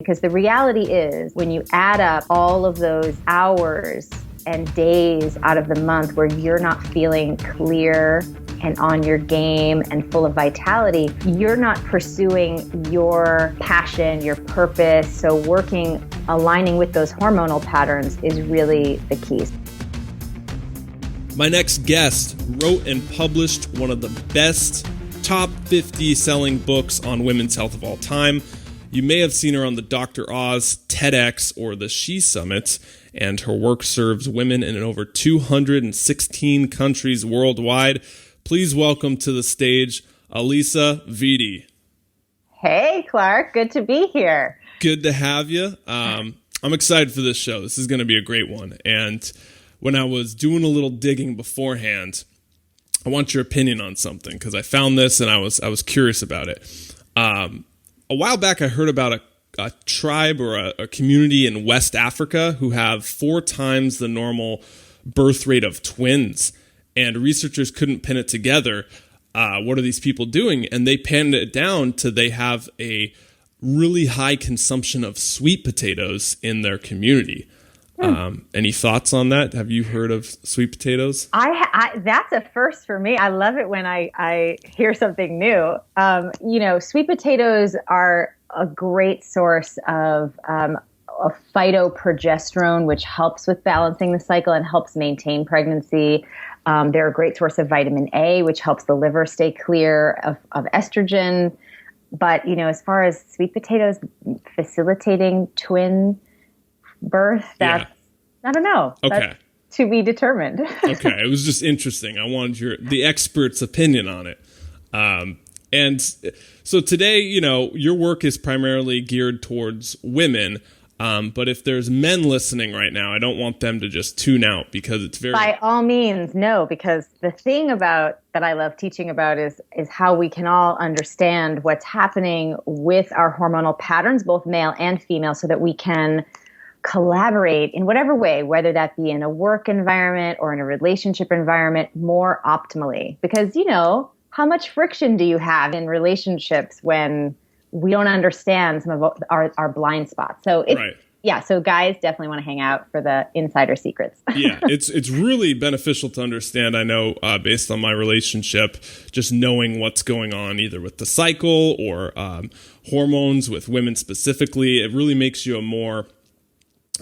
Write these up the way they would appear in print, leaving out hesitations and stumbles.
because the reality is when you add up all of those hours and days out of the month where you're not feeling clear and on your game and full of vitality, you're not pursuing your passion, your purpose. So aligning with those hormonal patterns is really the key. My next guest wrote and published one of the best top 50 selling books on women's health of all time. You may have seen her on the Dr. Oz, TEDx, or the She Summit, and her work serves women in over 216 countries worldwide. Please welcome to the stage, Alisa Vitti. Hey, Clark. Good to be here. Good to have you. I'm excited for this show. This is going to be a great one. And when I was doing a little digging beforehand, I want your opinion on something because I found this and I was curious about it. A while back, I heard about a tribe or a community in West Africa who have 4 times the normal birth rate of twins. And researchers couldn't pin it together. What are these people doing? And they pinned it down to they have a really high consumption of sweet potatoes in their community. Any thoughts on that? Have you heard of sweet potatoes? That's a first for me. I love it when I hear something new. Sweet potatoes are a great source of phytoprogesterone, which helps with balancing the cycle and helps maintain pregnancy. They're a great source of vitamin A, which helps the liver stay clear of estrogen. But, as far as sweet potatoes facilitating twin birth, I don't know. Okay. That's to be determined. Okay. It was just interesting. I wanted the expert's opinion on it. And so today, your work is primarily geared towards women. But if there's men listening right now, I don't want them to just tune out because it's very... By all means, no, because the thing that I love teaching about is how we can all understand what's happening with our hormonal patterns, both male and female, so that we can collaborate in whatever way, whether that be in a work environment or in a relationship environment, more optimally. Because, how much friction do you have in relationships when we don't understand some of our blind spots? So so guys definitely want to hang out for the insider secrets. Yeah, it's really beneficial to understand. I know based on my relationship, just knowing what's going on either with the cycle or hormones with women specifically, it really makes you a more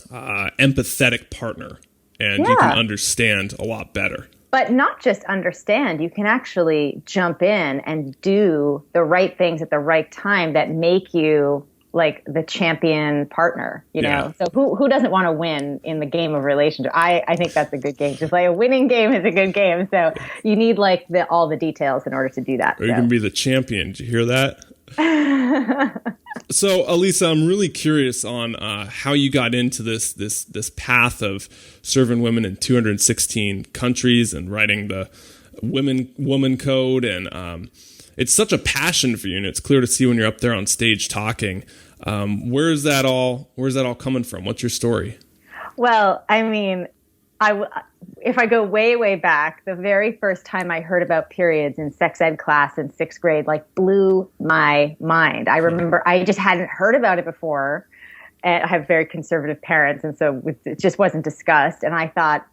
empathetic partner, and you can understand a lot better. But not just understand, you can actually jump in and do the right things at the right time that make you like the champion partner, know? So who doesn't want to win in the game of relationship? I think that's a good game. Just like a winning game is a good game. So you need like all the details in order to do that. Or you can be the champion. Did you hear that? So, Alisa, I'm really curious on how you got into this path of serving women in 216 countries and writing the Womancode, and it's such a passion for you, and it's clear to see when you're up there on stage talking. Where's that all coming from? What's your story? Well, I mean, if I go way, way back, the very first time I heard about periods in sex ed class in 6th grade, blew my mind. I remember I just hadn't heard about it before. And I have very conservative parents, and so it just wasn't discussed. And I thought,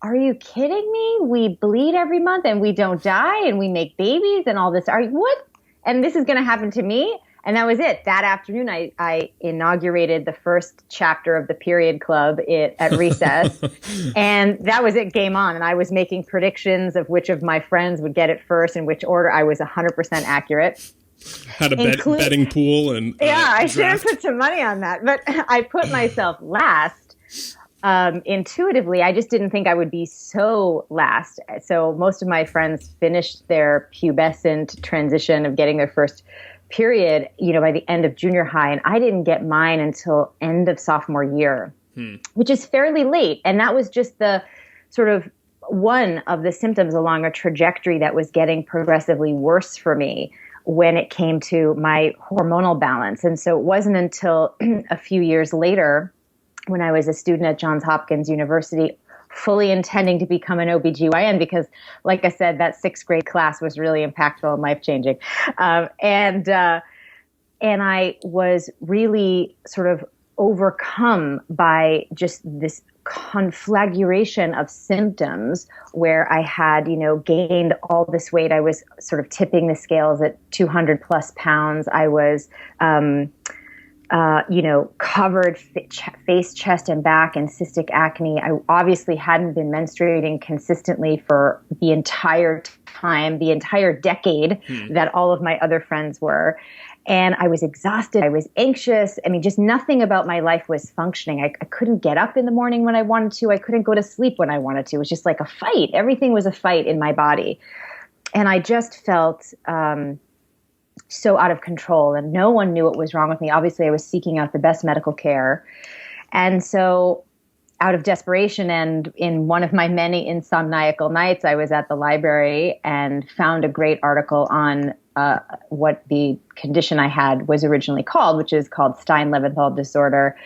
are you kidding me? We bleed every month and we don't die and we make babies and all this. What? And this is going to happen to me? And that was it. That afternoon, I inaugurated the first chapter of the Period Club at recess. And that was it, game on. And I was making predictions of which of my friends would get it first, in which order. I was 100% accurate. Had a betting pool. And I should have put some money on that. But I put myself last. Intuitively, I just didn't think I would be so last. So most of my friends finished their pubescent transition of getting their first period, by the end of junior high. And I didn't get mine until end of sophomore year, which is fairly late. And that was just the sort of one of the symptoms along a trajectory that was getting progressively worse for me when it came to my hormonal balance. And so it wasn't until a few years later, when I was a student at Johns Hopkins University, fully intending to become an OBGYN because, like I said, that 6th grade class was really impactful and life-changing. And I was really sort of overcome by just this conflagration of symptoms where I had, gained all this weight. I was sort of tipping the scales at 200 plus pounds. I was, covered face, chest, and back in cystic acne. I obviously hadn't been menstruating consistently for the entire time, the entire decade that all of my other friends were. And I was exhausted. I was anxious. I mean, just nothing about my life was functioning. I couldn't get up in the morning when I wanted to. I couldn't go to sleep when I wanted to. It was just like a fight. Everything was a fight in my body. And I just felt so out of control, and no one knew what was wrong with me. Obviously, I was seeking out the best medical care. And so out of desperation, and in one of my many insomniacal nights, I was at the library and found a great article on what the condition I had was originally called, which is called Stein-Leventhal disorder,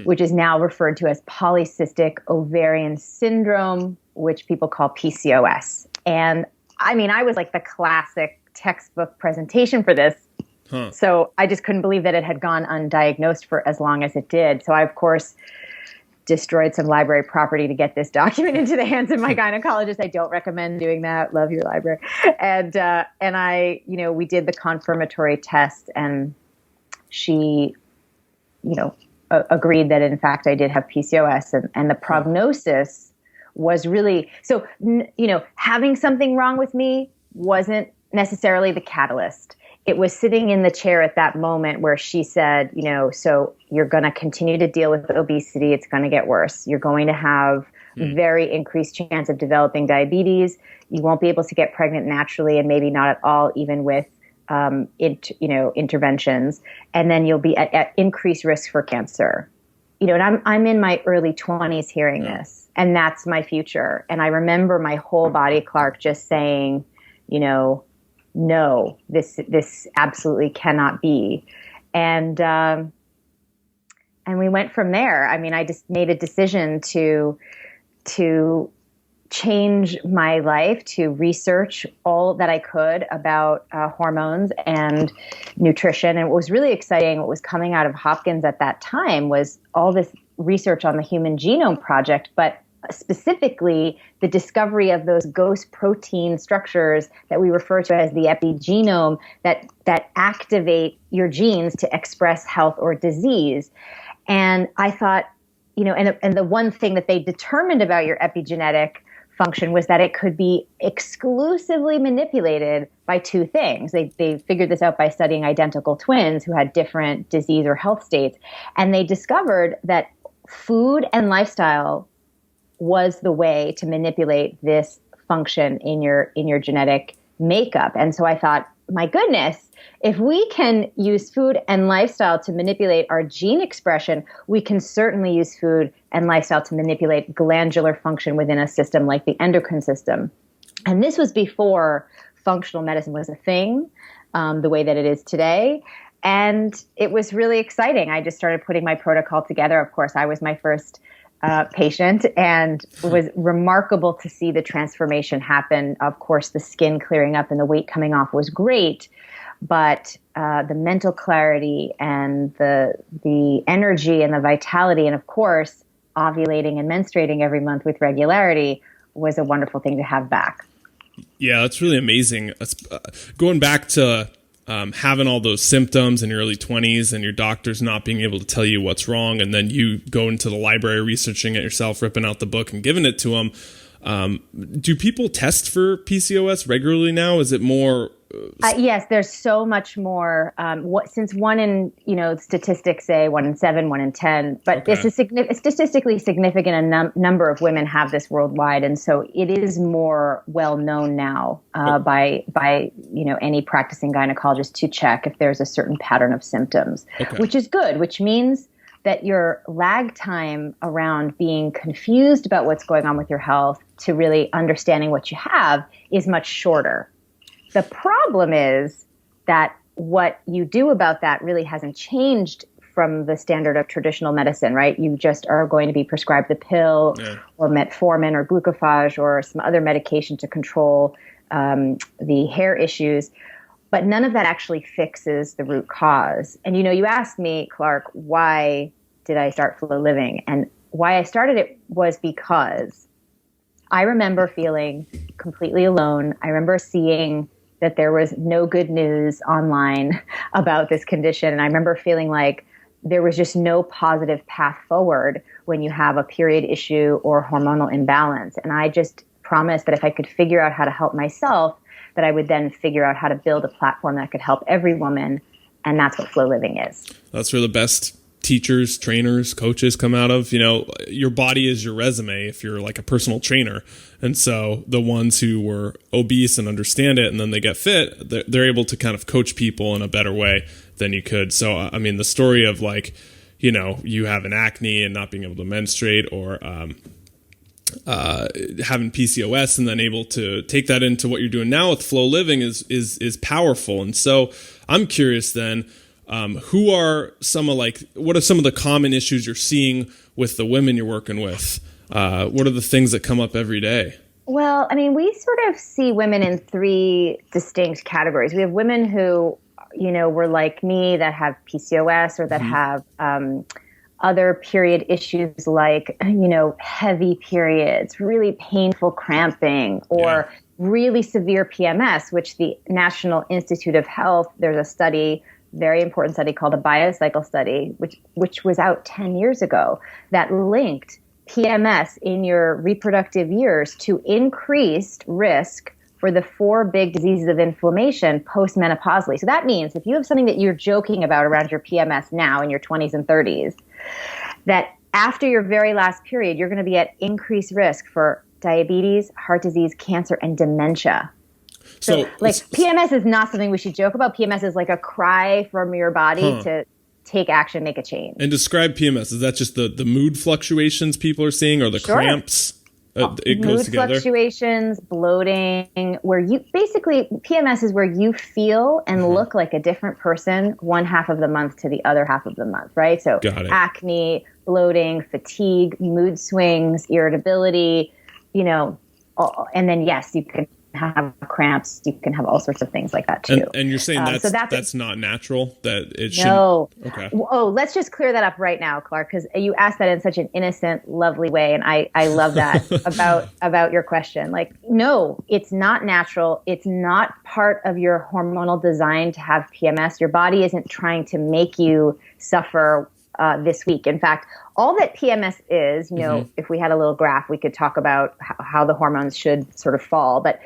which is now referred to as polycystic ovarian syndrome, which people call PCOS. And I mean, I was like the classic textbook presentation for this. So I just couldn't believe that it had gone undiagnosed for as long as it did. So I, of course, destroyed some library property to get this document into the hands of my gynecologist. I don't recommend doing that. Love your library. And I, we did the confirmatory test, and she, agreed that in fact I did have PCOS, and the prognosis was really, so, having something wrong with me wasn't necessarily the catalyst. It was sitting in the chair at that moment where she said, so you're going to continue to deal with obesity. It's going to get worse. You're going to have very increased chance of developing diabetes. You won't be able to get pregnant naturally, and maybe not at all, even with, interventions. And then you'll be at increased risk for cancer. And I'm in my early 20s hearing this, and that's my future. And I remember my whole body, Clark, just saying, no, this absolutely cannot be. And we went from there. I mean, I just made a decision to change my life, to research all that I could about hormones and nutrition. And what was really exciting, what was coming out of Hopkins at that time, was all this research on the Human Genome Project, but specifically the discovery of those ghost protein structures that we refer to as the epigenome that activate your genes to express health or disease. And I thought, and the one thing that they determined about your epigenetic function was that it could be exclusively manipulated by two things. They figured this out by studying identical twins who had different disease or health states. And they discovered that food and lifestyle was the way to manipulate this function in your genetic makeup. And so I thought, my goodness, if we can use food and lifestyle to manipulate our gene expression, we can certainly use food and lifestyle to manipulate glandular function within a system like the endocrine system. And this was before functional medicine was a thing, the way that it is today. And it was really exciting. I just started putting my protocol together. Of course, I was my first patient, and it was remarkable to see the transformation happen. Of course, the skin clearing up and the weight coming off was great, but the mental clarity and the energy and the vitality, and of course, ovulating and menstruating every month with regularity was a wonderful thing to have back. Yeah, that's really amazing. Going back to having all those symptoms in your early 20s and your doctors not being able to tell you what's wrong, and then you go into the library researching it yourself, ripping out the book and giving it to them. Do people test for PCOS regularly now? Is it more? Yes, there's so much more. Since one in, statistics say 1 in 7, 1 in 10, but it's a statistically significant number of women have this worldwide, and so it is more well known now by any practicing gynecologist to check if there's a certain pattern of symptoms, which is good, which means that your lag time around being confused about what's going on with your health to really understanding what you have is much shorter. The problem is that what you do about that really hasn't changed from the standard of traditional medicine, right? You just are going to be prescribed the pill or metformin or glucophage or some other medication to control the hair issues. But none of that actually fixes the root cause. And, you asked me, Clark, why did I start Flow Living? And why I started it was because I remember feeling completely alone. I remember seeing that there was no good news online about this condition. And I remember feeling like there was just no positive path forward when you have a period issue or hormonal imbalance. And I just promised that if I could figure out how to help myself, that I would then figure out how to build a platform that could help every woman. And that's what Flow Living is. That's where the best teachers, trainers, coaches come out of. Your body is your resume if you're like a personal trainer. And so the ones who were obese and understand it and then they get fit, they're able to kind of coach people in a better way than you could. So, I mean, the story of like, you have an acne and not being able to menstruate, or having PCOS and then able to take that into what you're doing now with Flow Living is powerful. And so I'm curious then, what are some of the common issues you're seeing with the women you're working with? What are the things that come up every day? Well, I mean, we sort of see women in three distinct categories. We have women who, were like me, that have PCOS or that have other period issues like, heavy periods, really painful cramping, or really severe PMS, which the National Institute of Health, there's a study, very important study called the Biocycle study, which was out 10 years ago, that linked PMS in your reproductive years to increased risk for the 4 big diseases of inflammation postmenopausally. So that means if you have something that you're joking about around your PMS now in your 20s and 30s, that after your very last period, you're going to be at increased risk for diabetes, heart disease, cancer, and dementia. So PMS is not something we should joke about. PMS is like a cry from your body to take action, make a change. And describe PMS. Is that just the mood fluctuations people are seeing, or the cramps? It goes together. Mood fluctuations, bloating, where PMS is where you feel and look like a different person one half of the month to the other half of the month, right? So acne, bloating, fatigue, mood swings, irritability, and then yes, you can have cramps, you can have all sorts of things like that too. And you're saying that's not natural, that it shouldn't? No. Okay. Oh, let's just clear that up right now, Clark, because you asked that in such an innocent, lovely way, and I love that about your question. Like, no, it's not natural. It's not part of your hormonal design to have PMS. Your body isn't trying to make you suffer this week. In fact, all that PMS is, if we had a little graph, we could talk about how the hormones should sort of fall. But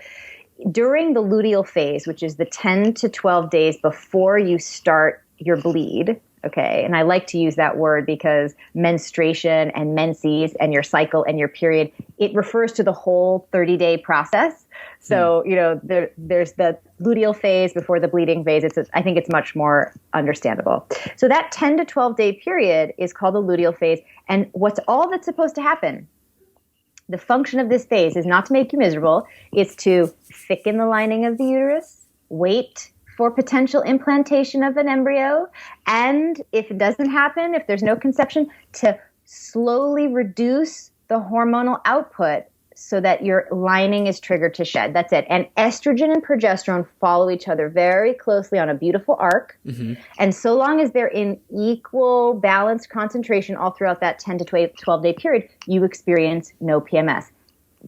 during the luteal phase, which is the 10 to 12 days before you start your bleed, okay, and I like to use that word because menstruation and menses and your cycle and your period, it refers to the whole 30-day process. So, there's the luteal phase before the bleeding phase. I think it's much more understandable. So that 10 to 12 day period is called the luteal phase. And what's all that's supposed to happen? The function of this phase is not to make you miserable. It's to thicken the lining of the uterus, wait for potential implantation of an embryo. And if it doesn't happen, if there's no conception, to slowly reduce the hormonal output so that your lining is triggered to shed. That's it. And estrogen and progesterone follow each other very closely on a beautiful arc. Mm-hmm. And so long as they're in equal balanced concentration all throughout that 10 to 12 day period, you experience no PMS.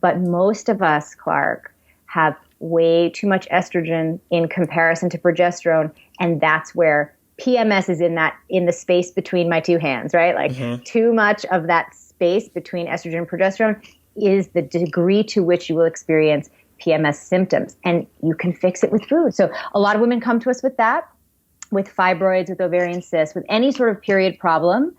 But most of us, Clark, have way too much estrogen in comparison to progesterone. And that's where PMS is in the space between my two hands, right? Like too much of that space between estrogen and progesterone is the degree to which you will experience PMS symptoms. And you can fix it with food. So a lot of women come to us with that, with fibroids, with ovarian cysts, with any sort of period problem,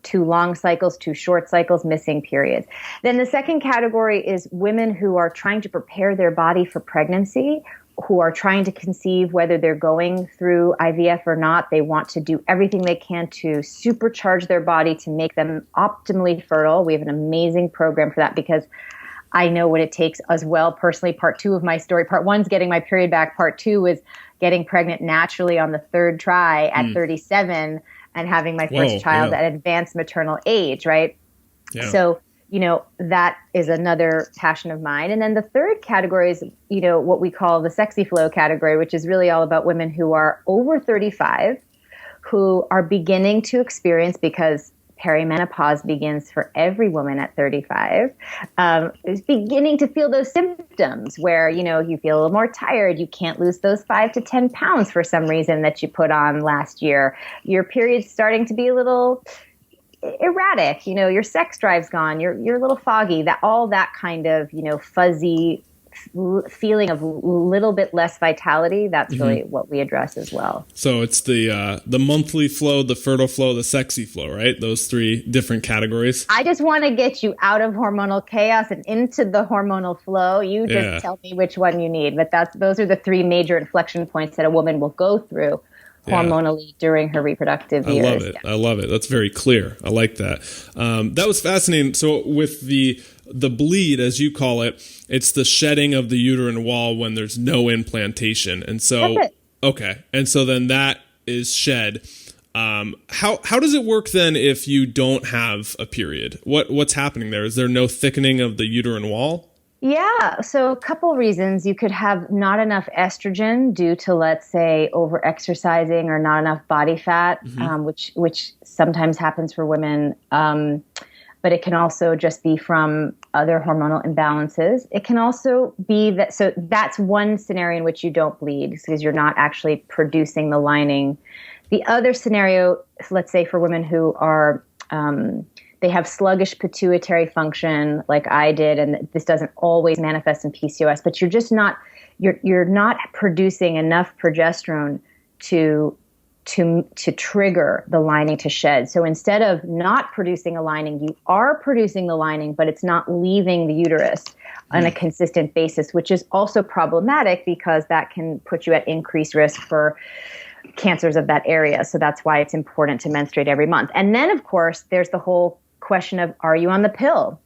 too long cycles, too short cycles, missing periods. Then the second category is women who are trying to prepare their body for pregnancy, who are trying to conceive, whether they're going through IVF or not. They want to do everything they can to supercharge their body to make them optimally fertile. We have an amazing program for that because I know what it takes as well. Personally, part 2 of my story, part 1 is getting my period back. Part 2 is getting pregnant naturally on the 3rd try at 37 and having my first child at advanced maternal age, right? Yeah. So, that is another passion of mine. And then the third category is, what we call the sexy flow category, which is really all about women who are over 35, who are beginning to experience, because perimenopause begins for every woman at 35, is beginning to feel those symptoms where, you feel a little more tired. You can't lose those 5 to 10 pounds for some reason that you put on last year. Your period's starting to be a little erratic, your sex drive's gone, you're a little foggy, that kind of, fuzzy feeling of a little bit less vitality. That's really what we address as well. So it's the monthly flow, the fertile flow, the sexy flow, right? Those three different categories. I just want to get you out of hormonal chaos and into the hormonal flow. You just tell me which one you need. But those are the three major inflection points that a woman will go through hormonally during her reproductive years. I love it. I love it. That's very clear. I like that. That was fascinating. So with the bleed, as you call it, it's the shedding of the uterine wall when there's no implantation. And so, okay. And so then that is shed. How does it work then if you don't have a period? What's happening there? Is there no thickening of the uterine wall? Yeah. So a couple reasons. You could have not enough estrogen due to, let's say, over-exercising or not enough body fat, which sometimes happens for women. But it can also just be from other hormonal imbalances. It can also be that, so that's one scenario in which you don't bleed because you're not actually producing the lining. The other scenario, let's say for women who are, they have sluggish pituitary function like I did, and this doesn't always manifest in PCOS, but you're not producing enough progesterone to trigger the lining to shed. So instead of not producing a lining, you are producing the lining, but it's not leaving the uterus on a consistent basis, which is also problematic because that can put you at increased risk for cancers of that area. So that's why it's important to menstruate every month. And then, of course, there's the whole question of, are you on the pill?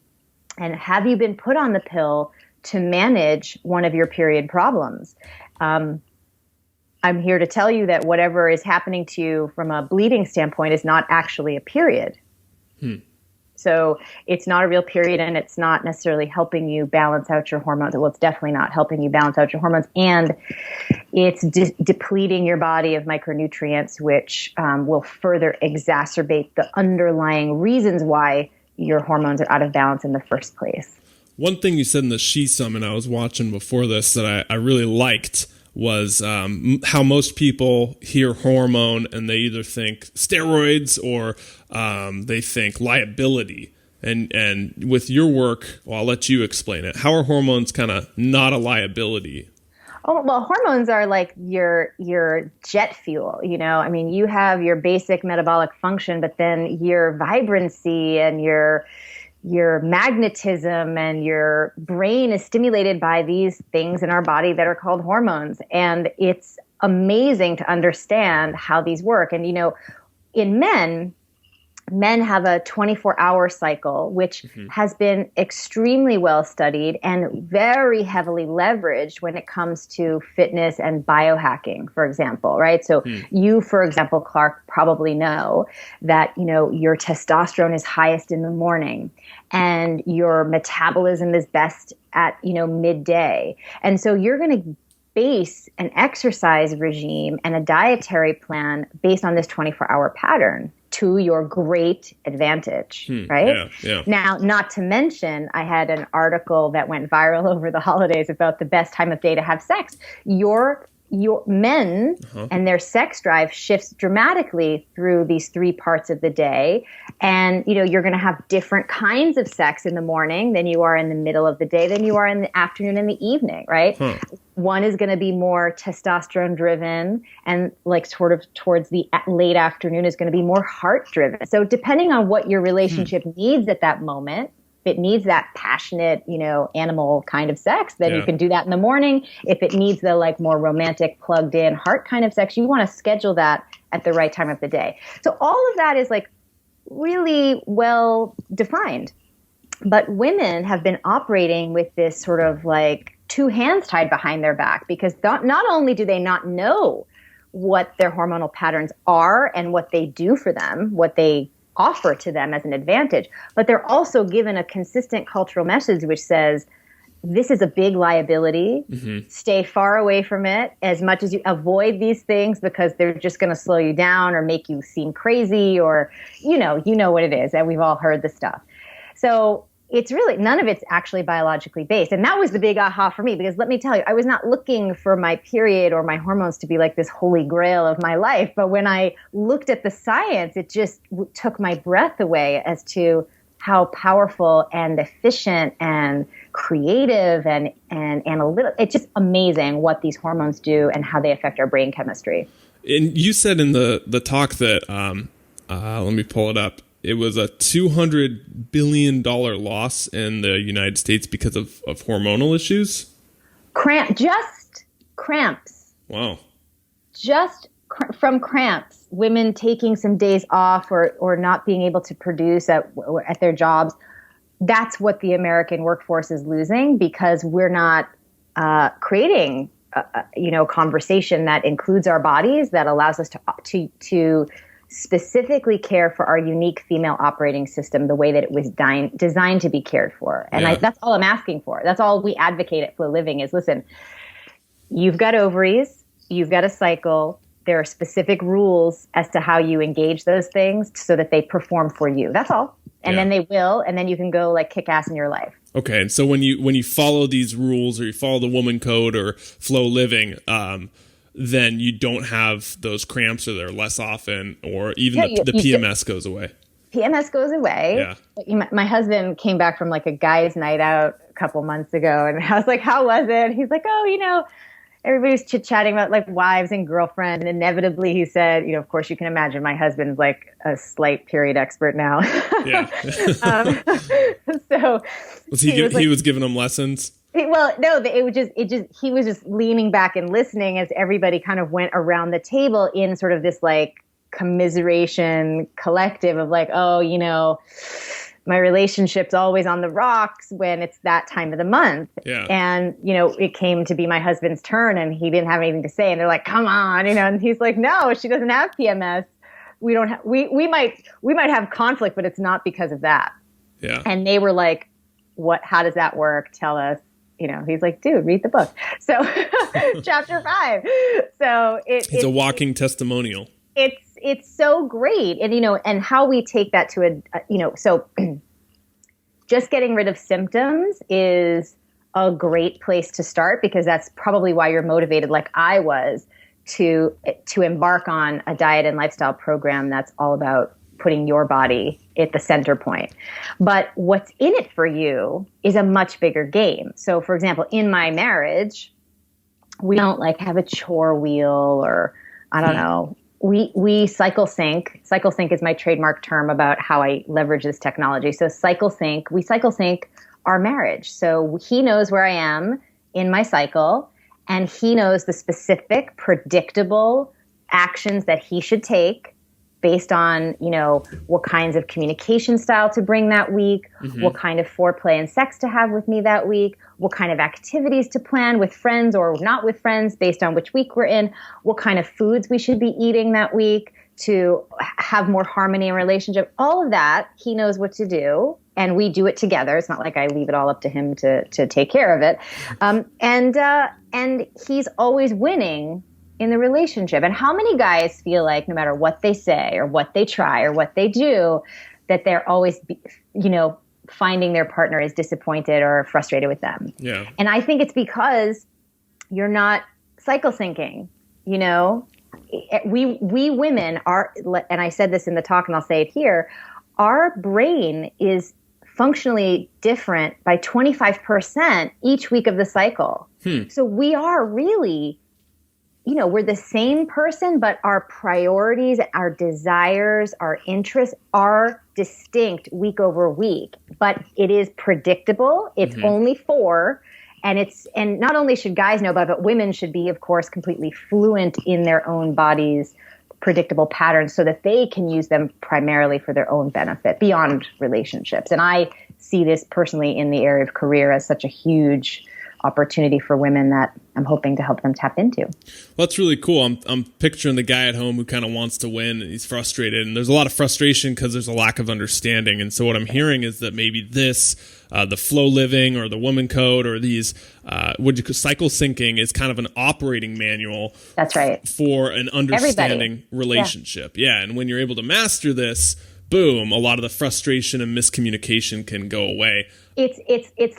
And have you been put on the pill to manage one of your period problems? I'm here to tell you that whatever is happening to you from a bleeding standpoint is not actually a period. So it's not a real period, and it's not necessarily helping you balance out your hormones. Well, it's definitely not helping you balance out your hormones, and it's depleting your body of micronutrients, which will further exacerbate the underlying reasons why your hormones are out of balance in the first place. One thing you said in the She Summit I was watching before this that I really liked was how most people hear hormone and they either think steroids or they think liability. And with your work, well, I'll let you explain it. How are hormones kind of not a liability? Oh, well, hormones are like your jet fuel, I mean, you have your basic metabolic function, but then your vibrancy and your magnetism and your brain is stimulated by these things in our body that are called hormones. And it's amazing to understand how these work. And, in men have a 24-hour cycle, which has been extremely well studied and very heavily leveraged when it comes to fitness and biohacking, for example, right? So you, for example, Clark, probably know that, your testosterone is highest in the morning and your metabolism is best at, midday. And so you're going to base an exercise regime and a dietary plan based on this 24-hour pattern to your great advantage, right? Yeah. Now, not to mention, I had an article that went viral over the holidays about the best time of day to have sex. Your men and their sex drive shifts dramatically through these three parts of the day. And, you're going to have different kinds of sex in the morning than you are in the middle of the day, than you are in the afternoon and the evening, right? One is going to be more testosterone driven, and like sort of towards the late afternoon is going to be more heart driven. So depending on what your relationship needs at that moment, if it needs that passionate, animal kind of sex, then you can do that in the morning. If it needs the like more romantic, plugged in heart kind of sex, you want to schedule that at the right time of the day. So all of that is like really well defined. But women have been operating with this sort of like two hands tied behind their back, because not only do they not know what their hormonal patterns are and what they do for them, what they offer to them as an advantage. But they're also given a consistent cultural message which says, this is a big liability. Stay far away from it as much as you avoid these things because they're just going to slow you down or make you seem crazy or, you know what it is. And we've all heard the stuff. So it's really, none of it's actually biologically based. And that was the big aha for me, because let me tell you, I was not looking for my period or my hormones to be like this holy grail of my life. But when I looked at the science, it just took my breath away as to how powerful and efficient and creative and analytical. It's just amazing what these hormones do and how they affect our brain chemistry. And you said in the talk that, let me pull it up. It was a $200 billion loss in the United States because of hormonal issues. Just cramps. Wow. From cramps, women taking some days off or not being able to produce at their jobs. That's what the American workforce is losing because we're not creating conversation that includes our bodies, that allows us to specifically care for our unique female operating system the way that it was designed to be cared for. And that's all I'm asking for. That's all we advocate at Flow Living is, listen, you've got ovaries, you've got a cycle. There are specific rules as to how you engage those things so that they perform for you. That's all. And then they will, and then you can go like kick ass in your life. Okay. And so when you follow these rules or you follow the Womancode or Flow Living, then you don't have those cramps or they're less often, or even the PMS goes away. PMS goes away. Yeah. My husband came back from like a guy's night out a couple months ago, and I was like, how was it? He's like, everybody's chit-chatting about like wives and girlfriends. And inevitably he said, of course you can imagine my husband's like a slight period expert now. Yeah. So he was giving them lessons. Well, no, he was just leaning back and listening as everybody kind of went around the table in sort of this like commiseration collective of like, my relationship's always on the rocks when it's that time of the month. Yeah. And, it came to be my husband's turn and he didn't have anything to say. And they're like, come on, and he's like, no, she doesn't have PMS. We don't have, we might have conflict, but it's not because of that. Yeah. And they were like, how does that work? Tell us. He's like, dude, read the book. So chapter 5. So it's a walking testimonial. It's so great. And, and how we take that to so just getting rid of symptoms is a great place to start, because that's probably why you're motivated, like I was, to embark on a diet and lifestyle program that's all about putting your body at the center point. But what's in it for you is a much bigger game. So, for example, in my marriage, we don't like have a chore wheel or, I don't know, we cycle sync. Cycle sync is my trademark term about how I leverage this technology. So we cycle sync our marriage. So he knows where I am in my cycle, and he knows the specific, predictable actions that he should take based on, what kinds of communication style to bring that week, what kind of foreplay and sex to have with me that week, what kind of activities to plan with friends or not with friends based on which week we're in, what kind of foods we should be eating that week to have more harmony in relationship. All of that, he knows what to do, and we do it together. It's not like I leave it all up to him to take care of it. And he's always winning in the relationship. And how many guys feel like no matter what they say or what they try or what they do, that they're always, finding their partner is disappointed or frustrated with them. Yeah. And I think it's because you're not cycle syncing, We women are, and I said this in the talk and I'll say it here, our brain is functionally different by 25% each week of the cycle. So we are really, we're the same person, but our priorities, our desires, our interests are distinct week over week. But it is predictable. It's only 4. And not only should guys know about it, but women should be, of course, completely fluent in their own bodies' predictable patterns so that they can use them primarily for their own benefit beyond relationships. And I see this personally in the area of career as such a huge opportunity for women that I'm hoping to help them tap into. Well, that's really cool. I'm picturing the guy at home who kind of wants to win and he's frustrated, and there's a lot of frustration because there's a lack of understanding. And so what I'm hearing is that maybe this, the flow living or the Womancode or these, cycle syncing is kind of an operating manual. That's right. For an understanding relationship. Yeah. And when you're able to master this, boom, a lot of the frustration and miscommunication can go away. It's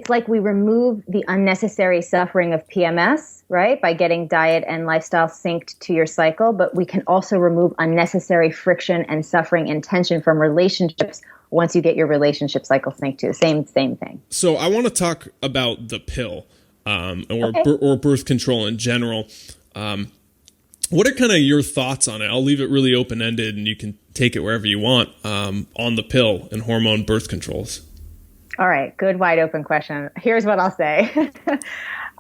like we remove the unnecessary suffering of PMS, right, by getting diet and lifestyle synced to your cycle, but we can also remove unnecessary friction and suffering and tension from relationships once you get your relationship cycle synced to the same thing. So I want to talk about the pill or birth control in general. What are kind of your thoughts on it? I'll leave it really open-ended and you can take it wherever you want on the pill and hormone birth controls. All right. Good, wide open question. Here's what I'll say.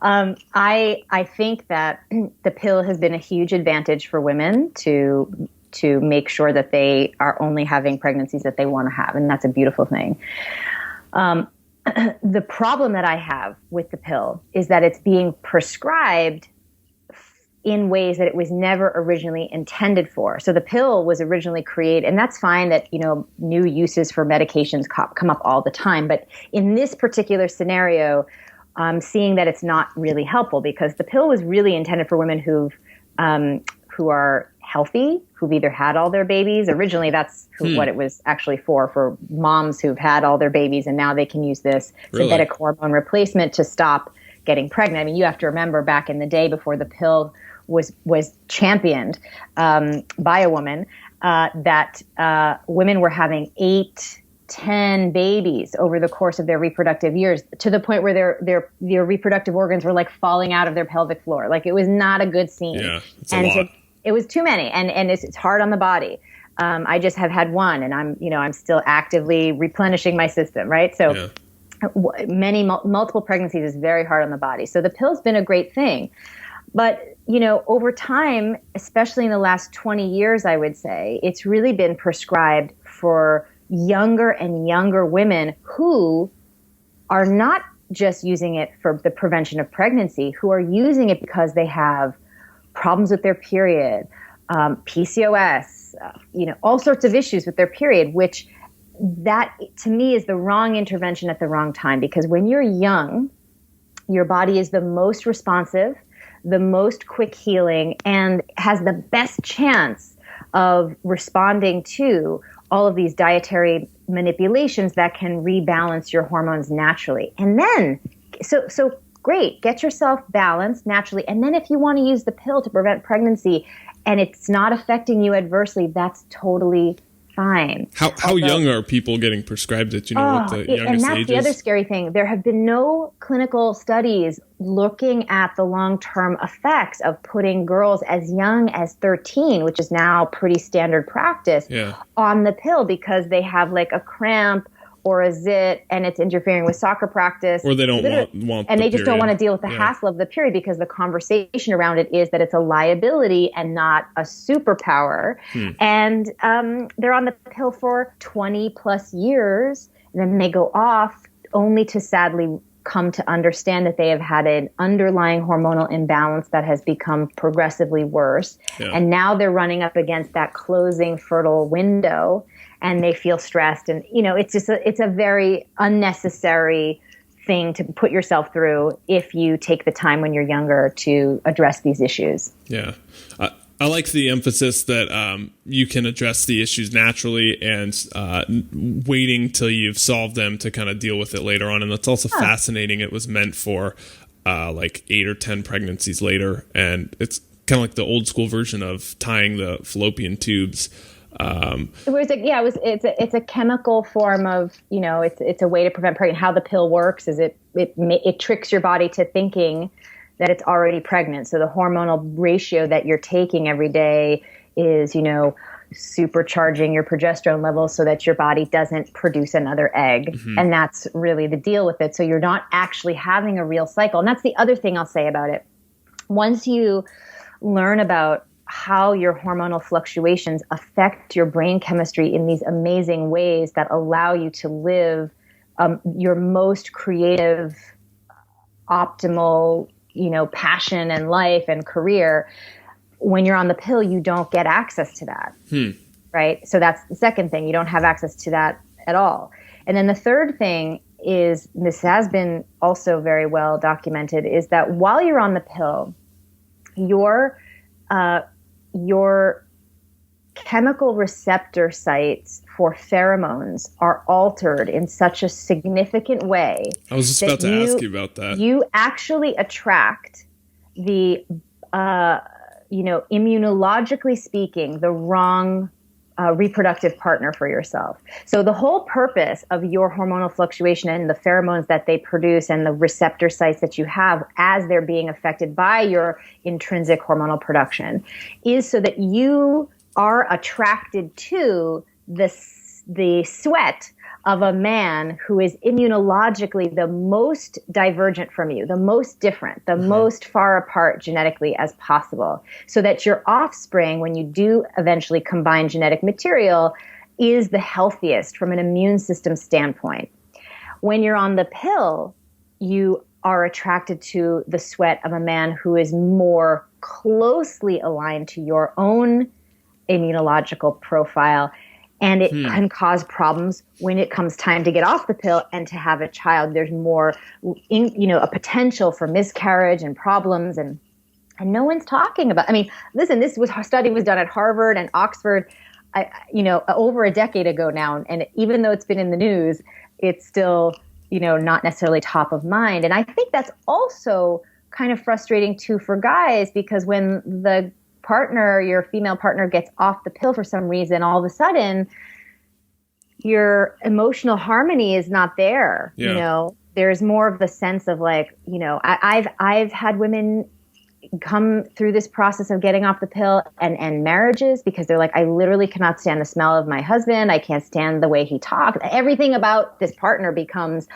I think that the pill has been a huge advantage for women to make sure that they are only having pregnancies that they want to have. And that's a beautiful thing. The problem that I have with the pill is that it's being prescribed in ways that it was never originally intended for. So the pill was originally created, and that's fine that, new uses for medications come up all the time. But in this particular scenario, I'm seeing that it's not really helpful because the pill was really intended for women who are healthy, who've either had all their babies. Originally, that's what it was actually for moms who've had all their babies, and now they can use this synthetic hormone replacement to stop getting pregnant. I mean, you have to remember back in the day before the pill was championed by a woman, that women were having 8-10 babies over the course of their reproductive years, to the point where their reproductive organs were like falling out of their pelvic floor. Like, it was not a good scene. Yeah, it's a lot. So it was too many, and it's hard on the body. I just have had one, and I'm still actively replenishing my system, right? So multiple pregnancies is very hard on the body. So the pill's been a great thing. But, over time, especially in the last 20 years, I would say, it's really been prescribed for younger and younger women who are not just using it for the prevention of pregnancy, who are using it because they have problems with their period, PCOS, all sorts of issues with their period, which that to me is the wrong intervention at the wrong time. Because when you're young, your body is the most responsive, the most quick healing, and has the best chance of responding to all of these dietary manipulations that can rebalance your hormones naturally. And then, so great, get yourself balanced naturally. And then if you want to use the pill to prevent pregnancy and it's not affecting you adversely, that's totally fine. How young are people getting prescribed it? What the youngest age is? And that's the other scary thing. There have been no clinical studies looking at the long-term effects of putting girls as young as 13, which is now pretty standard practice, on the pill because they have like a cramp or a zit and it's interfering with soccer practice. Or they don't want and they just don't want to deal with the hassle of the period because the conversation around it is that it's a liability and not a superpower. And they're on the pill for 20 plus years, and then they go off only to sadly come to understand that they have had an underlying hormonal imbalance that has become progressively worse. And now they're running up against that closing fertile window, and they feel stressed. And, it's a very unnecessary thing to put yourself through if you take the time when you're younger to address these issues. Yeah. I like the emphasis that you can address the issues naturally and waiting till you've solved them to kind of deal with it later on. And that's also fascinating. It was meant for like 8 or 10 pregnancies later. And it's kind of like the old school version of tying the fallopian tubes. It's a chemical form of, it's a way to prevent pregnancy. How the pill works is it tricks your body to thinking that it's already pregnant. So the hormonal ratio that you're taking every day is, supercharging your progesterone levels so that your body doesn't produce another egg. And that's really the deal with it. So you're not actually having a real cycle. And that's the other thing I'll say about it. Once you learn about how your hormonal fluctuations affect your brain chemistry in these amazing ways that allow you to live your most creative, optimal, passion and life and career. When you're on the pill, you don't get access to that. Right? So that's the second thing. You don't have access to that at all. And then the third thing is, this has been also very well documented, is that while you're on the pill, your chemical receptor sites for pheromones are altered in such a significant way. I was just about to ask you about that. You actually attract the, immunologically speaking, the wrong reproductive partner for yourself. So the whole purpose of your hormonal fluctuation and the pheromones that they produce and the receptor sites that you have as they're being affected by your intrinsic hormonal production is so that you are attracted to the sweat of a man who is immunologically the most divergent from you, the most different, the most far apart genetically as possible, so that your offspring, when you do eventually combine genetic material, is the healthiest from an immune system standpoint. When you're on the pill, you are attracted to the sweat of a man who is more closely aligned to your own immunological profile. And it can cause problems when it comes time to get off the pill and to have a child. There's more, a potential for miscarriage and problems, and no one's talking about. I mean, listen, study was done at Harvard and Oxford, over a decade ago now, and even though it's been in the news, it's still, not necessarily top of mind. And I think that's also kind of frustrating too for guys, because when the your female partner gets off the pill for some reason, all of a sudden your emotional harmony is not there. Yeah. There's more of the sense of like, I've had women come through this process of getting off the pill and marriages because they're like, I literally cannot stand the smell of my husband. I can't stand the way he talks. Everything about this partner becomes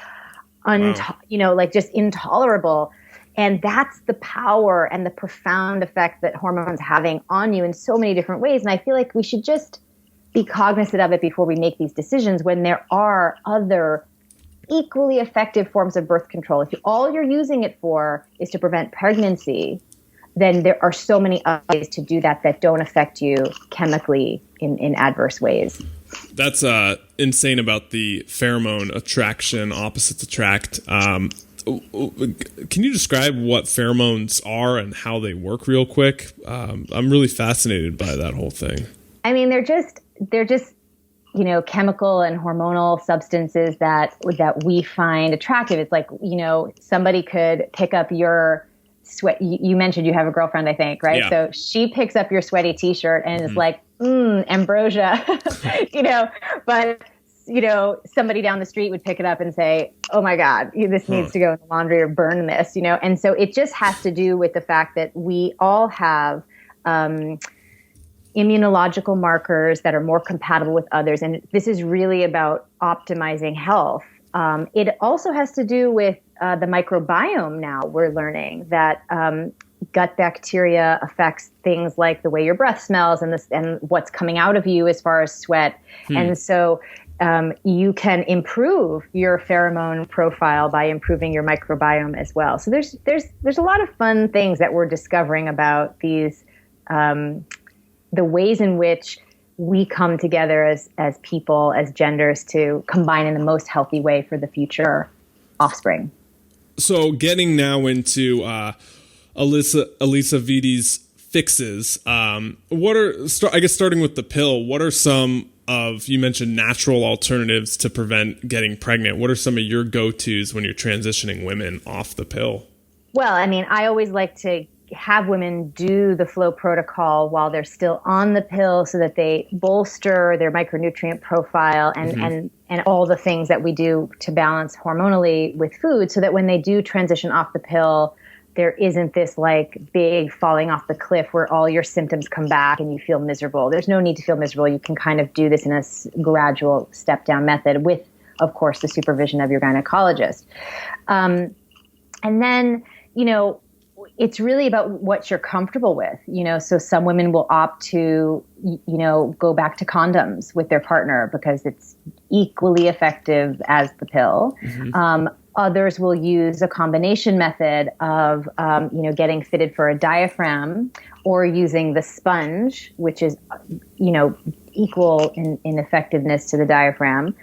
just intolerable. And that's the power and the profound effect that hormones having on you in so many different ways. And I feel like we should just be cognizant of it before we make these decisions, when there are other equally effective forms of birth control. If all you're using it for is to prevent pregnancy, then there are so many other ways to do that don't affect you chemically in adverse ways. That's insane about the pheromone attraction, opposites attract. Can you describe what pheromones are and how they work real quick? I'm really fascinated by that whole thing. I mean, they're just chemical and hormonal substances that we find attractive. It's like, somebody could pick up your sweat. You mentioned you have a girlfriend, I think, right? Yeah. So she picks up your sweaty t-shirt and is like, ambrosia, but somebody down the street would pick it up and say, oh my God, this needs to go in the laundry or burn this, And so it just has to do with the fact that we all have immunological markers that are more compatible with others. And this is really about optimizing health. It also has to do with the microbiome now. We're learning that gut bacteria affects things like the way your breath smells and what's coming out of you as far as sweat. And so you can improve your pheromone profile by improving your microbiome as well. So there's a lot of fun things that we're discovering about these, the ways in which we come together as people, as genders, to combine in the most healthy way for the future offspring. So getting now into Alisa Vitti's fixes, starting with the pill, what are some of, you mentioned natural alternatives to prevent getting pregnant. What are some of your go-tos when you're transitioning women off the pill? Well, I mean, I always like to have women do the flow protocol while they're still on the pill so that they bolster their micronutrient profile and all the things that we do to balance hormonally with food, so that when they do transition off the pill, there isn't this like big falling off the cliff where all your symptoms come back and you feel miserable. There's no need to feel miserable. You can kind of do this in a gradual step down method with, of course, the supervision of your gynecologist. And then, it's really about what you're comfortable with, so some women will opt to, go back to condoms with their partner because it's equally effective as the pill. Others will use a combination method of, getting fitted for a diaphragm or using the sponge, which is, equal in effectiveness to the diaphragm.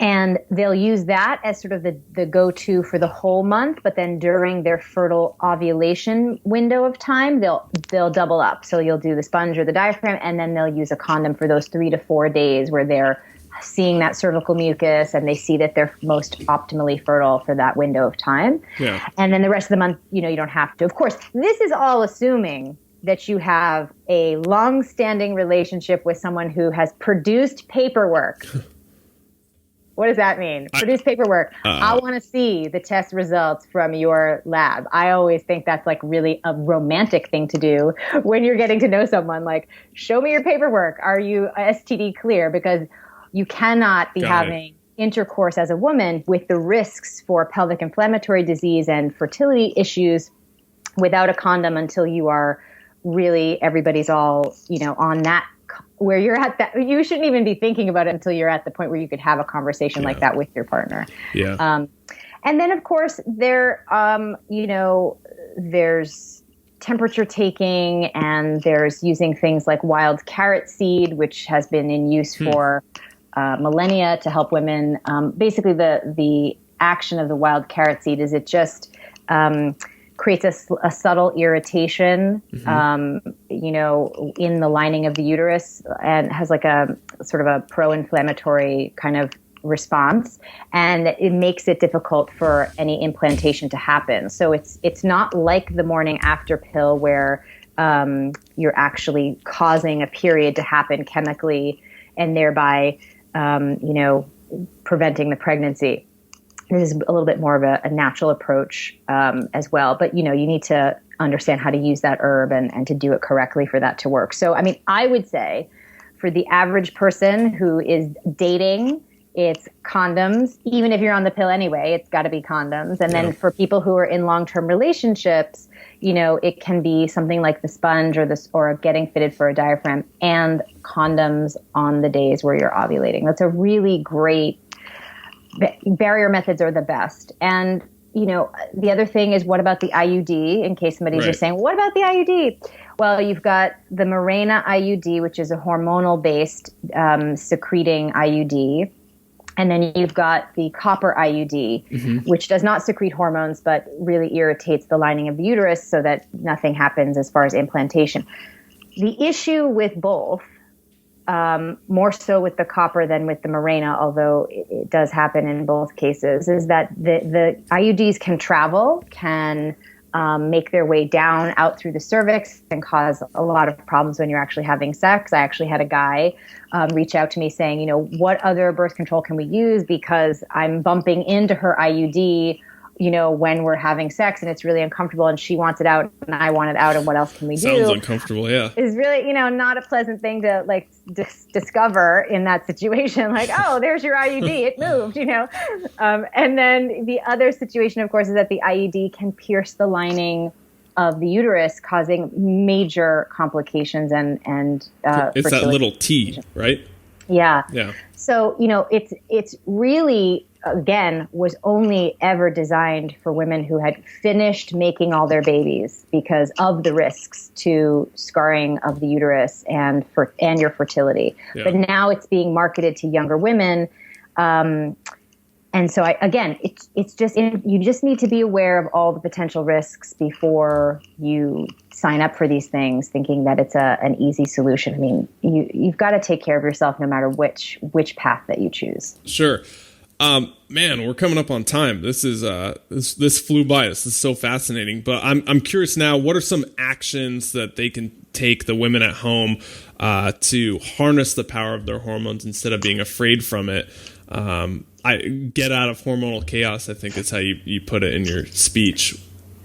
And they'll use that as sort of the go-to for the whole month. But then during their fertile ovulation window of time, they'll double up. So you'll do the sponge or the diaphragm, and then they'll use a condom for those 3 to 4 days where they're seeing that cervical mucus and they see that they're most optimally fertile for that window of time. Yeah. And then the rest of the month, you don't have to. Of course, this is all assuming that you have a long-standing relationship with someone who has produced paperwork. What does that mean? Produce paperwork. I want to see the test results from your lab. I always think that's like really a romantic thing to do when you're getting to know someone. Like, show me your paperwork. Are you STD clear? Because you cannot be having intercourse as a woman with the risks for pelvic inflammatory disease and fertility issues without a condom until you are really, everybody's all, on that, where you're at that. You shouldn't even be thinking about it until you're at the point where you could have a conversation like that with your partner. Yeah. And then of course there's temperature taking, and there's using things like wild carrot seed, which has been in use for millennia to help women. Basically, the action of the wild carrot seed is it just creates a subtle irritation, in the lining of the uterus, and has like a sort of a pro-inflammatory kind of response, and it makes it difficult for any implantation to happen. So it's not like the morning after pill where you're actually causing a period to happen chemically and thereby preventing the pregnancy. This is a little bit more of a natural approach as well. But, you need to understand how to use that herb and to do it correctly for that to work. So, I mean, I would say for the average person who is dating, it's condoms. Even if you're on the pill anyway, it's got to be condoms. And then for people who are in long-term relationships, it can be something like the sponge or getting fitted for a diaphragm and condoms on the days where you're ovulating. That's a really great barrier methods are the best. And, the other thing is, what about the IUD, in case somebody's just saying, what about the IUD? Well, you've got the Mirena IUD, which is a hormonal based secreting IUD. And then you've got the copper IUD, which does not secrete hormones, but really irritates the lining of the uterus so that nothing happens as far as implantation. The issue with both, more so with the copper than with the Mirena, although it does happen in both cases, is that the IUDs can travel, can make their way down out through the cervix and cause a lot of problems when you're actually having sex. I actually had a guy reach out to me saying, what other birth control can we use? Because I'm bumping into her IUD, when we're having sex, and it's really uncomfortable, and she wants it out and I want it out, and what else can we do? Sounds uncomfortable, yeah. Is really, not a pleasant thing to discover in that situation. Like, oh, there's your IUD, it moved, And then the other situation, of course, is that the IUD can pierce the lining of the uterus, causing major complications and it's that little T, right? Yeah. Yeah. So, it's really, again, was only ever designed for women who had finished making all their babies because of the risks to scarring of the uterus and your fertility. Yeah. But now it's being marketed to younger women. And so it's just, you just need to be aware of all the potential risks before you sign up for these things, thinking that it's an easy solution. I mean, you've got to take care of yourself no matter which path that you choose. Sure. Man, we're coming up on time. This is this flew by. This is so fascinating. But I'm curious now. What are some actions that they can take, the women at home, to harness the power of their hormones instead of being afraid from it? I get out of hormonal chaos, I think is how you put it in your speech.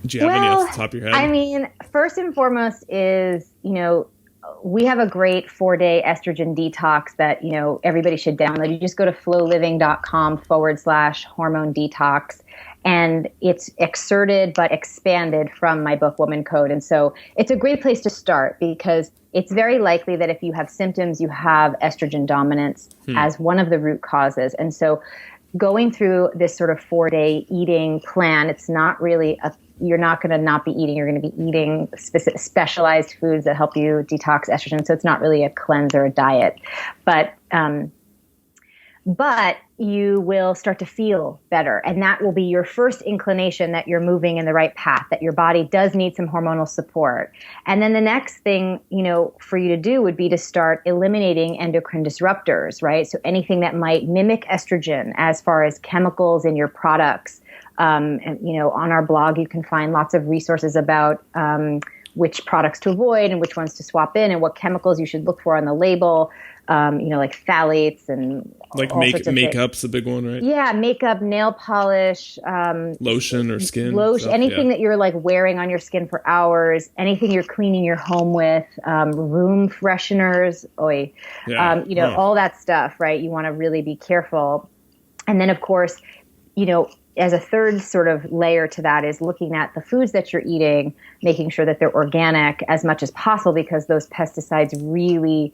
Do you have any off the top of your head? I mean, first and foremost is, we have a great 4-day estrogen detox that, everybody should download. You just go to flowliving.com/hormone detox. And it's excerpted but expanded from my book, Womancode. And so it's a great place to start because it's very likely that if you have symptoms, you have estrogen dominance as one of the root causes. And so going through this sort of 4-day eating plan, it's not really you're not going to not be eating. You're going to be eating specialized foods that help you detox estrogen. So it's not really a cleanse or a diet, but you will start to feel better. And that will be your first inclination that you're moving in the right path, that your body does need some hormonal support. And then the next thing, for you to do would be to start eliminating endocrine disruptors, right? So anything that might mimic estrogen as far as chemicals in your products. And, on our blog, you can find lots of resources about which products to avoid and which ones to swap in and what chemicals you should look for on the label, like phthalates and like makeup's a big one, right? Yeah, makeup, nail polish, lotion or skin, anything that you're like wearing on your skin for hours, anything you're cleaning your home with, room fresheners, all that stuff, right? You want to really be careful. And then, of course, as a third sort of layer to that is looking at the foods that you're eating, making sure that they're organic as much as possible, because those pesticides really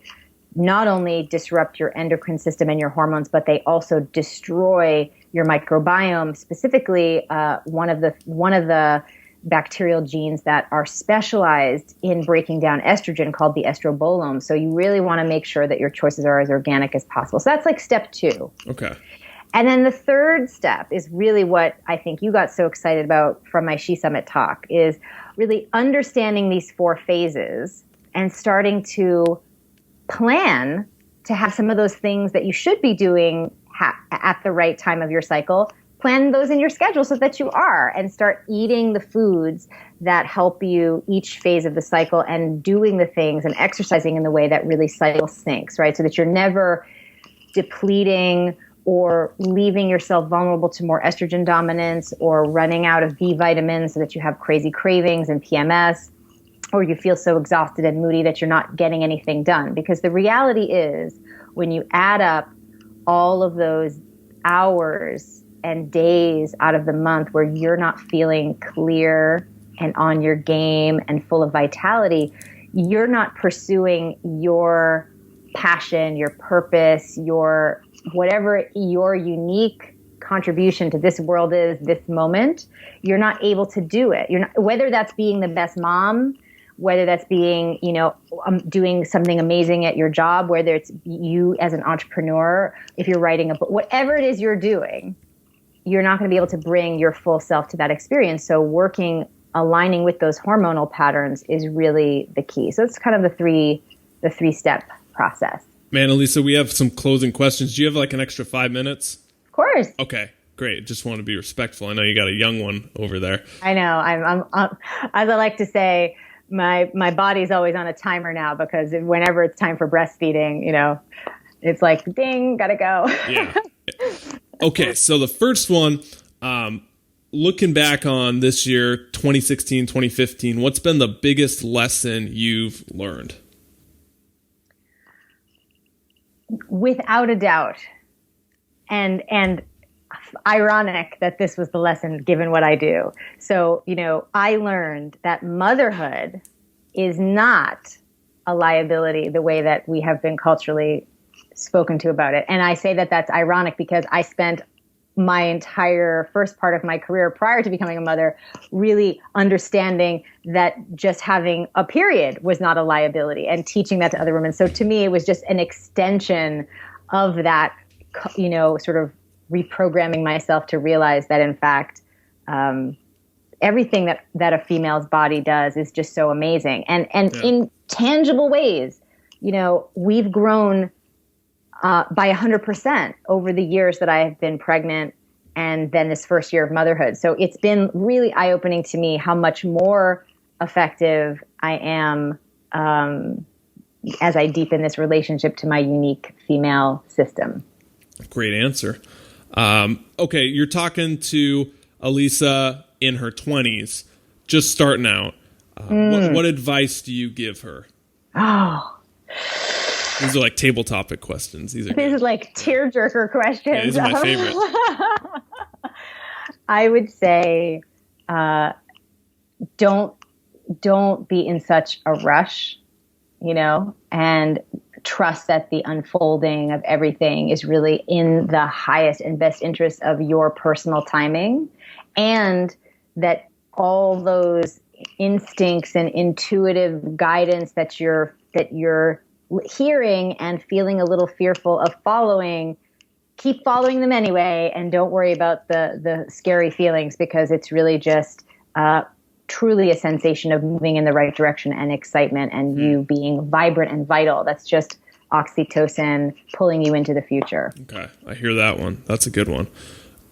not only disrupt your endocrine system and your hormones, but they also destroy your microbiome. Specifically, one of the bacterial genes that are specialized in breaking down estrogen, called the estrobolome. So you really want to make sure that your choices are as organic as possible. So that's like step 2. Okay. And then the third step is really what I think you got so excited about from my She Summit talk, is really understanding these 4 phases and starting to plan to have some of those things that you should be doing at the right time of your cycle. Plan those in your schedule so that you are, and start eating the foods that help you each phase of the cycle, and doing the things and exercising in the way that really cycle syncs, right? So that you're never depleting or leaving yourself vulnerable to more estrogen dominance, or running out of B vitamins so that you have crazy cravings and PMS, or you feel so exhausted and moody that you're not getting anything done. Because the reality is, when you add up all of those hours and days out of the month where you're not feeling clear and on your game and full of vitality, you're not pursuing your passion, your purpose, whatever your unique contribution to this world is, this moment, you're not able to do it. Whether that's being the best mom, whether that's being, doing something amazing at your job, whether it's you as an entrepreneur, if you're writing a book, whatever it is you're doing, you're not going to be able to bring your full self to that experience. So aligning with those hormonal patterns is really the key. So it's kind of the three-step process. Man, Alisa, we have some closing questions. Do you have like an extra 5 minutes? Of course. Okay, great. Just want to be respectful. I know you got a young one over there. I know. I'm as I like to say, my body's always on a timer now, because whenever it's time for breastfeeding, it's like, ding, gotta go. Yeah. Okay, so the first one, looking back on this year, 2016, 2015, what's been the biggest lesson you've learned? Without a doubt, and ironic that this was the lesson given what I do. So, I learned that motherhood is not a liability the way that we have been culturally spoken to about it. And I say that that's ironic because I spent my entire first part of my career prior to becoming a mother really understanding that just having a period was not a liability, and teaching that to other women. So to me, it was just an extension of that, sort of reprogramming myself to realize that, in fact, everything that a female's body does is just so amazing. And in tangible ways, we've grown by 100% over the years that I have been pregnant, and then this first year of motherhood. So it's been really eye-opening to me how much more effective I am as I deepen this relationship to my unique female system. Great answer. Okay, you're talking to Alisa in her 20s, just starting out. What advice do you give her? Oh. These are like table topic questions. These are like tearjerker questions. Yeah, these are my favorite. I would say, don't be in such a rush, and trust that the unfolding of everything is really in the highest and best interest of your personal timing, and that all those instincts and intuitive guidance that you're hearing and feeling a little fearful of following, keep following them anyway, and don't worry about the scary feelings, because it's really just truly a sensation of moving in the right direction and excitement and you being vibrant and vital. That's just oxytocin pulling you into the future. Okay, I hear that one. That's a good one.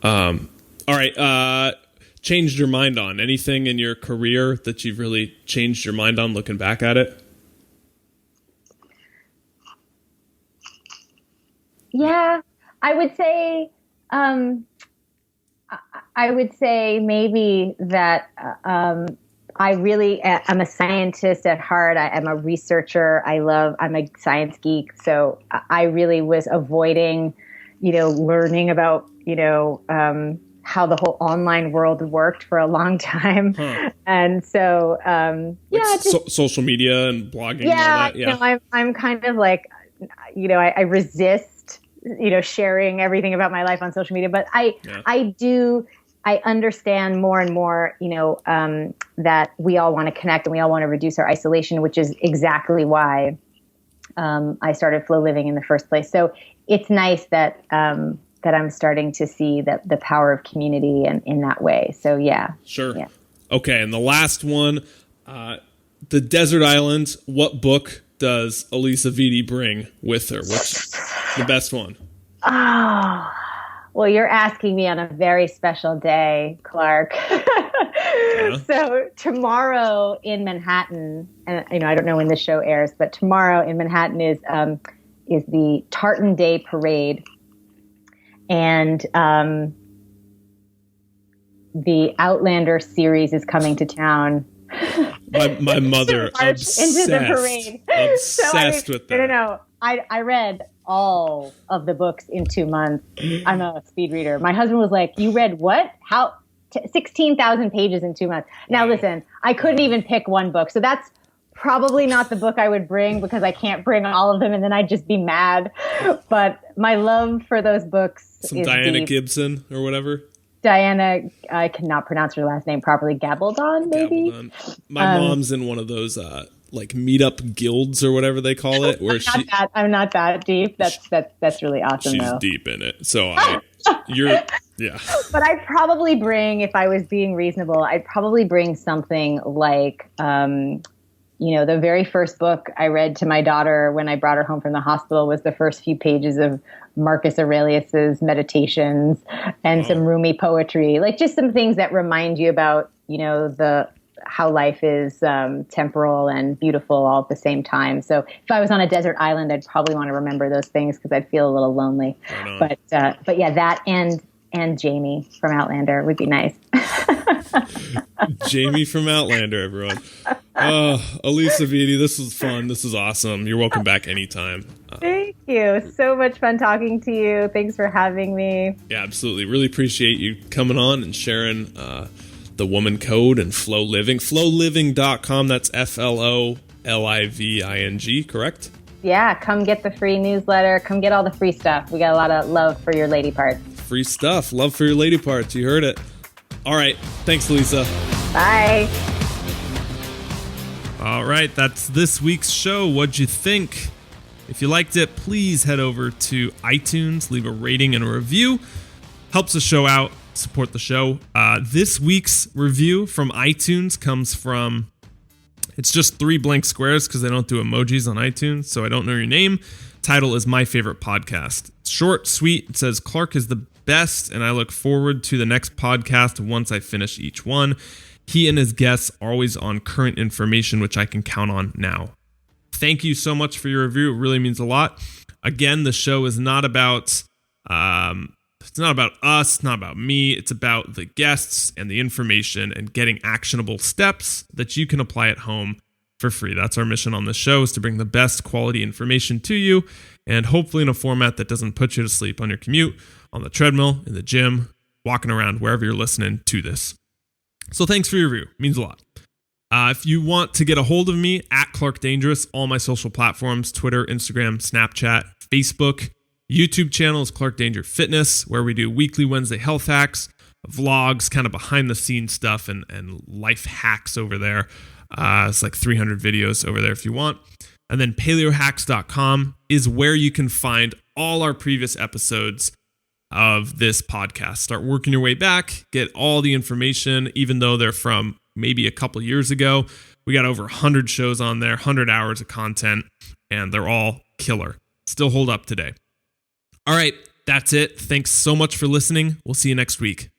All right, changed your mind on anything in your career that you've really changed your mind on looking back at it? Yeah, I would say maybe that I'm a scientist at heart. I'm a researcher. I'm a science geek. So I really was avoiding, learning about, how the whole online world worked for a long time. Huh. And so, social media and blogging. And all that. Yeah. I'm kind of like, I resist, sharing everything about my life on social media, but I understand more and more, that we all want to connect and we all want to reduce our isolation, which is exactly why I started Flow Living in the first place. So it's nice that I'm starting to see the power of community and in that way. So yeah. Sure. Yeah. Okay. And the last one, the desert island. What book does Alisa Vitti bring with her? What's the best one? Oh, well, you're asking me on a very special day, Clark. Yeah. So tomorrow in Manhattan, and I don't know when the show airs, but tomorrow in Manhattan is the Tartan Day Parade, and the Outlander series is coming to town. My mother obsessed into the parade. Obsessed with that. No. I read all of the books in 2 months. I'm a speed reader. My husband was like, "You read what? How? 16,000 pages in 2 months." Now listen, I couldn't even pick one book. So that's probably not the book I would bring, because I can't bring all of them and then I'd just be mad. But my love for those books is Diana deep. Gibson or whatever. Diana, I cannot pronounce her last name properly. Gabaldon, maybe? Gabaldon. My mom's in one of those like meetup guilds or whatever they call it. Where I'm not that deep. That's really awesome. She's though. Deep in it. So yeah. But I'd probably bring, if I was being reasonable, I'd probably bring something like, the very first book I read to my daughter when I brought her home from the hospital was the first few pages of Marcus Aurelius's Meditations and some Rumi poetry, like just some things that remind you about, how life is temporal and beautiful all at the same time. So if I was on a desert island, I'd probably want to remember those things because I'd feel a little lonely. But yeah, that and Jamie from Outlander would be nice. Jamie from Outlander, everyone. Alisa Vitti, this was fun. This is awesome. You're welcome back anytime. Thank you. So much fun talking to you. Thanks for having me. Yeah, absolutely. Really appreciate you coming on and sharing the Womancode and Flow Living. Flowliving.com. That's FLOLIVING, correct? Yeah, come get the free newsletter. Come get all the free stuff. We got a lot of love for your lady parts. Free stuff. Love for your lady parts. You heard it. All right. Thanks, Alisa. Bye. All right. That's this week's show. What'd you think? If you liked it, please head over to iTunes, leave a rating and a review. Helps the show out. Support the show. This week's review from iTunes comes from, it's just 3 blank squares because they don't do emojis on iTunes, so I don't know your name. Title is My Favorite Podcast. It's short, sweet. It says, Clark is the best, and I look forward to the next podcast once I finish each one. He and his guests are always on current information, which I can count on now. Thank you so much for your review. It really means a lot. Again, the show is not about it's not about us, it's not about me. It's about the guests and the information and getting actionable steps that you can apply at home for free. That's our mission on this show, is to bring the best quality information to you, and hopefully in a format that doesn't put you to sleep on your commute, on the treadmill, in the gym, walking around, wherever you're listening to this. So thanks for your review. It means a lot. If you want to get a hold of me, at Clark Dangerous, all my social platforms, Twitter, Instagram, Snapchat, Facebook. YouTube channel is Clark Danger Fitness, where we do weekly Wednesday health hacks, vlogs, kind of behind the scenes stuff and life hacks over there. It's like 300 videos over there if you want. And then Paleohacks.com is where you can find all our previous episodes of this podcast. Start working your way back, get all the information, even though they're from maybe a couple years ago. We got over 100 shows on there, 100 hours of content, and they're all killer. Still hold up today. All right, that's it. Thanks so much for listening. We'll see you next week.